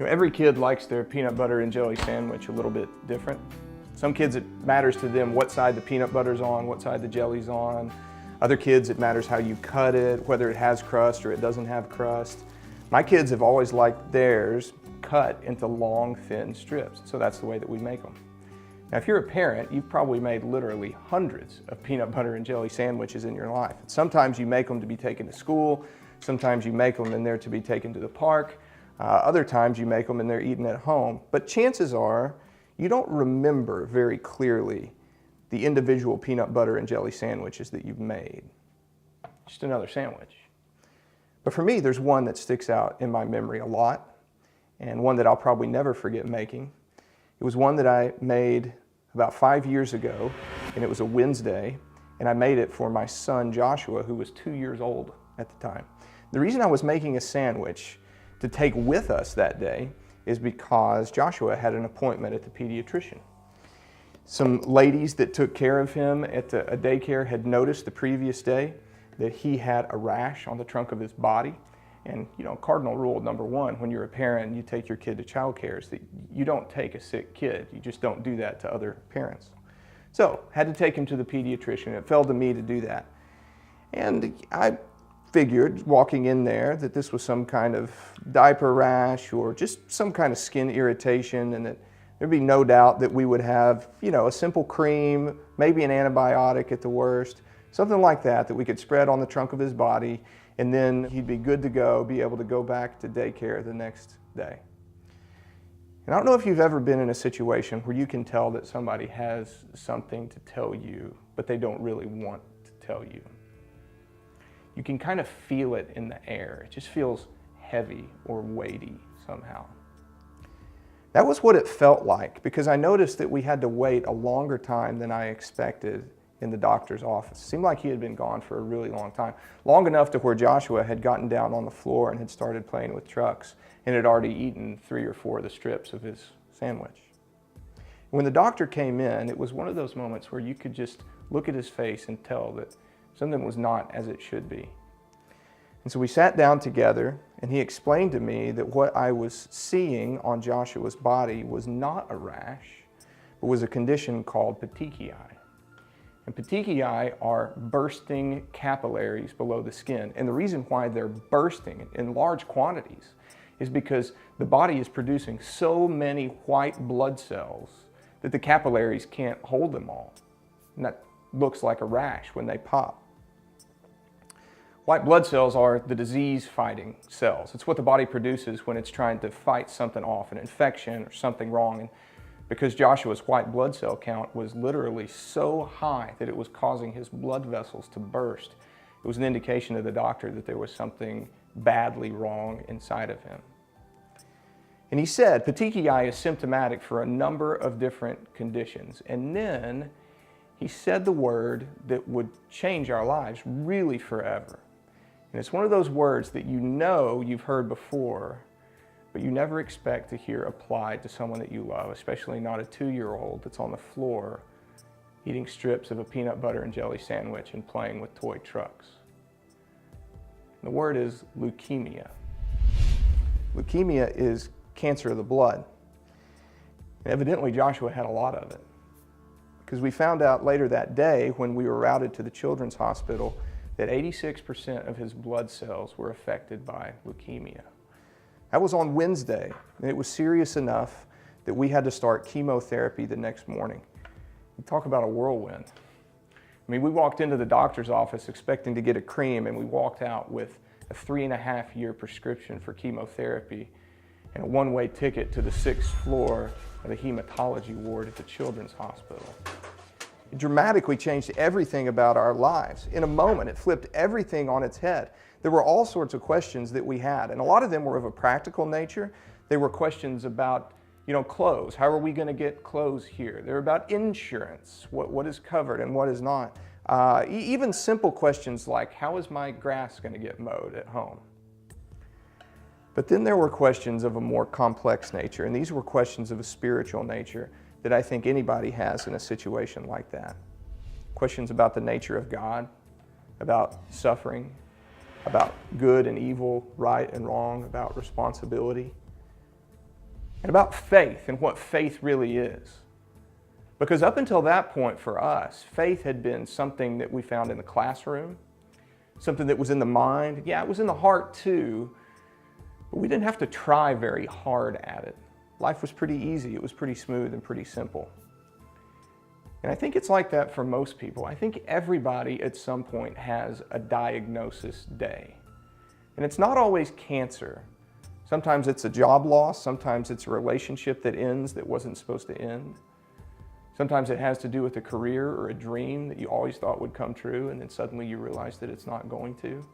Every kid likes their peanut butter and jelly sandwich a little bit different. Some kids, it matters to them what side the peanut butter's on, what side the jelly's on. Other kids, it matters how you cut it, whether it has crust or it doesn't have crust. My kids have always liked theirs cut into long, thin strips, so that's the way that we make them. Now, if you're a parent, you've probably made literally hundreds of peanut butter and jelly sandwiches in your life. Sometimes you make them to be taken to school, sometimes you make them and they're to be taken to the park, other times you make them and they're eaten at home. But chances are, you don't remember very clearly the individual peanut butter and jelly sandwiches that you've made. Just another sandwich. But for me, there's one that sticks out in my memory a lot, and one that I'll probably never forget making. It was one that I made about 5 years ago, and it was a Wednesday, and I made it for my son Joshua, who was 2 years old at the time. The reason I was making a sandwich to take with us that day is because Joshua had an appointment at the pediatrician. Some ladies that took care of him at a daycare had noticed the previous day that he had a rash on the trunk of his body. And cardinal rule number one, when you're a parent and you take your kid to child care, is that you don't take a sick kid. You just don't do that to other parents. So, had to take him to the pediatrician. It fell to me to do that. And I figured, walking in there, that this was some kind of diaper rash or just some kind of skin irritation, and that there'd be no doubt that we would have, a simple cream, maybe an antibiotic at the worst, something like that we could spread on the trunk of his body, and then he'd be good to go, be able to go back to daycare the next day. And I don't know if you've ever been in a situation where you can tell that somebody has something to tell you, but they don't really want to tell you. You can kind of feel it in the air. It just feels heavy or weighty somehow. That was what it felt like, because I noticed that we had to wait a longer time than I expected in the doctor's office. It seemed like he had been gone for a really long time. Long enough to where Joshua had gotten down on the floor and had started playing with trucks and had already eaten 3 or 4 of the strips of his sandwich. When the doctor came in, it was one of those moments where you could just look at his face and tell that something was not as it should be. And so we sat down together, and he explained to me that what I was seeing on Joshua's body was not a rash, but was a condition called petechiae. And petechiae are bursting capillaries below the skin. And the reason why they're bursting in large quantities is because the body is producing so many white blood cells that the capillaries can't hold them all. And that looks like a rash when they pop. White blood cells are the disease-fighting cells. It's what the body produces when it's trying to fight something off, an infection or something wrong. And because Joshua's white blood cell count was literally so high that it was causing his blood vessels to burst, it was an indication to the doctor that there was something badly wrong inside of him. And he said petechiae is symptomatic for a number of different conditions. And then he said the word that would change our lives really forever. And it's one of those words that you've heard before, but you never expect to hear applied to someone that you love, especially not a 2-year-old that's on the floor eating strips of a peanut butter and jelly sandwich and playing with toy trucks. And the word is leukemia. Leukemia is cancer of the blood. And evidently Joshua had a lot of it, because we found out later that day when we were routed to the children's hospital that 86% of his blood cells were affected by leukemia. That was on Wednesday, and it was serious enough that we had to start chemotherapy the next morning. You talk about a whirlwind. I mean, we walked into the doctor's office expecting to get a cream, and we walked out with a 3.5-year prescription for chemotherapy and a one-way ticket to the 6th floor of the hematology ward at the children's hospital. It dramatically changed everything about our lives. In a moment, it flipped everything on its head. There were all sorts of questions that we had, and a lot of them were of a practical nature. They were questions about, clothes. How are we going to get clothes here? They're about insurance, what is covered and what is not. Even simple questions like, how is my grass going to get mowed at home? But then there were questions of a more complex nature, and these were questions of a spiritual nature that I think anybody has in a situation like that. Questions about the nature of God, about suffering, about good and evil, right and wrong, about responsibility. and about faith and what faith really is. Because up until that point for us, faith had been something that we found in the classroom, something that was in the mind. Yeah, it was in the heart too, but we didn't have to try very hard at it. Life was pretty easy. It was pretty smooth and pretty simple. And I think it's like that for most people. I think everybody at some point has a diagnosis day. And it's not always cancer. Sometimes it's a job loss. Sometimes it's a relationship that ends that wasn't supposed to end. Sometimes it has to do with a career or a dream that you always thought would come true, and then suddenly you realize that it's not going to.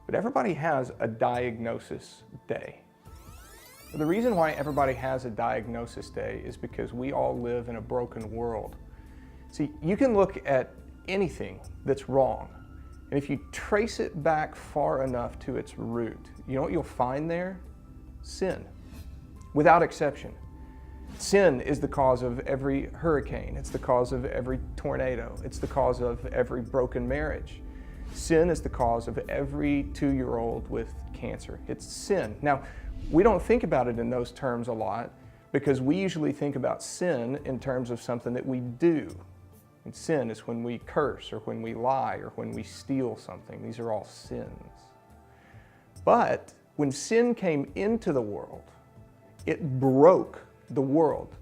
But everybody has a diagnosis day. The reason why everybody has a diagnosis day is because we all live in a broken world. See, you can look at anything that's wrong, and if you trace it back far enough to its root, you know what you'll find there? Sin, without exception. Sin is the cause of every hurricane. It's the cause of every tornado. It's the cause of every broken marriage. Sin is the cause of every 2-year-old with cancer. It's sin. Now, we don't think about it in those terms a lot because we usually think about sin in terms of something that we do. And sin is when we curse or when we lie or when we steal something. These are all sins. But when sin came into the world, it broke the world.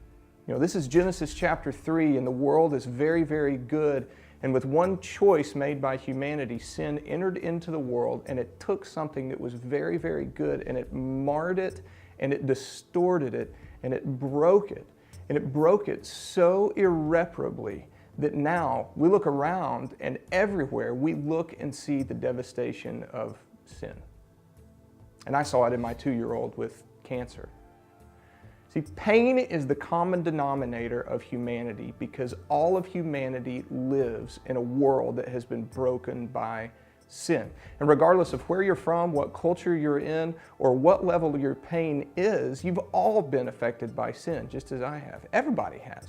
You know, this is Genesis chapter 3, and the world is very, very good. And with one choice made by humanity, sin entered into the world, and it took something that was very, very good, and it marred it, and it distorted it, and it broke it. And it broke it so irreparably that now we look around, and everywhere we look and see the devastation of sin. And I saw it in my 2-year-old with cancer. See, pain is the common denominator of humanity because all of humanity lives in a world that has been broken by sin. And regardless of where you're from, what culture you're in, or what level your pain is, you've all been affected by sin, just as I have. Everybody has.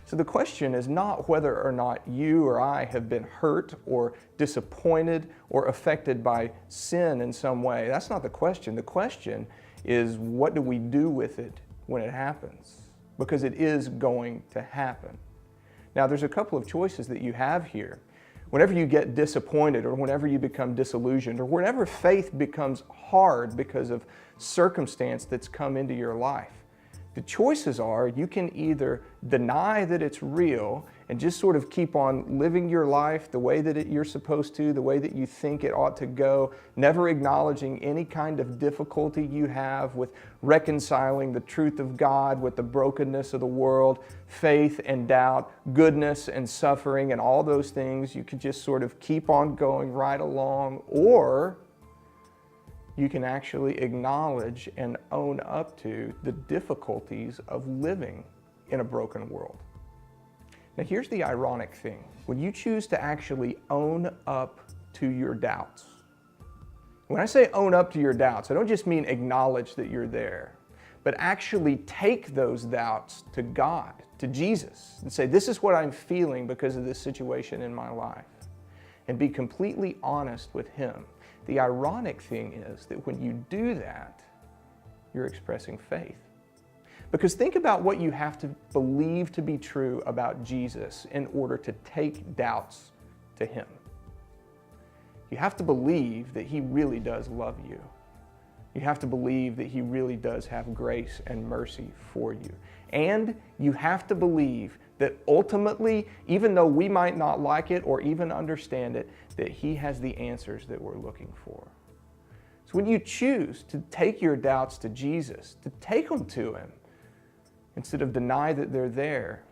So the question is not whether or not you or I have been hurt or disappointed or affected by sin in some way. That's not the question. The question is, what do we do with it when it happens? Because it is going to happen. Now, there's a couple of choices that you have here. Whenever you get disappointed or whenever you become disillusioned or whenever faith becomes hard because of circumstance that's come into your life, the choices are you can either deny that it's real and just sort of keep on living your life the way that you're supposed to, the way that you think it ought to go, never acknowledging any kind of difficulty you have with reconciling the truth of God with the brokenness of the world, faith and doubt, goodness and suffering, and all those things. You can just sort of keep on going right along, or you can actually acknowledge and own up to the difficulties of living in a broken world. Now, here's the ironic thing. When you choose to actually own up to your doubts, when I say own up to your doubts, I don't just mean acknowledge that you're there, but actually take those doubts to God, to Jesus, and say, this is what I'm feeling because of this situation in my life, and be completely honest with Him. The ironic thing is that when you do that, you're expressing faith. Because think about what you have to believe to be true about Jesus in order to take doubts to Him. You have to believe that He really does love you. You have to believe that He really does have grace and mercy for you. And you have to believe that ultimately, even though we might not like it or even understand it, that He has the answers that we're looking for. So when you choose to take your doubts to Jesus, to take them to Him, instead of deny that they're there,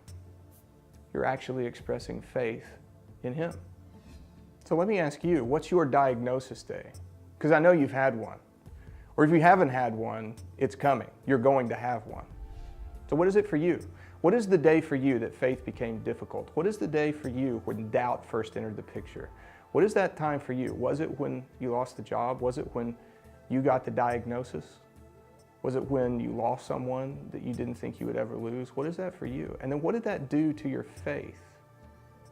you're actually expressing faith in Him. So let me ask you, what's your diagnosis day? Because I know you've had one. Or if you haven't had one, it's coming. You're going to have one. So what is it for you? What is the day for you that faith became difficult? What is the day for you when doubt first entered the picture? What is that time for you? Was it when you lost the job? Was it when you got the diagnosis? Was it when you lost someone that you didn't think you would ever lose? What is that for you? And then what did that do to your faith?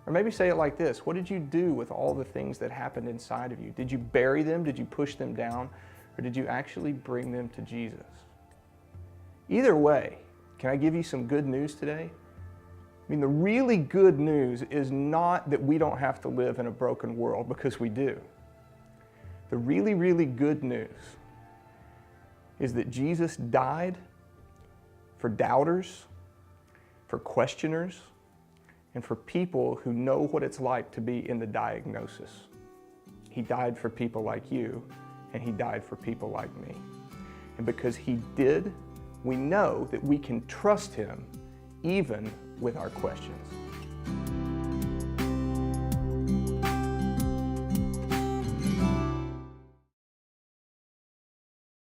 Or maybe say it like this: what did you do with all the things that happened inside of you? Did you bury them? Did you push them down? Or did you actually bring them to Jesus? Either way, can I give you some good news today? I mean, the really good news is not that we don't have to live in a broken world, because we do. The really, really good news is that Jesus died for doubters, for questioners, and for people who know what it's like to be in the diagnosis. He died for people like you, and he died for people like me. And because he did, we know that we can trust him even with our questions.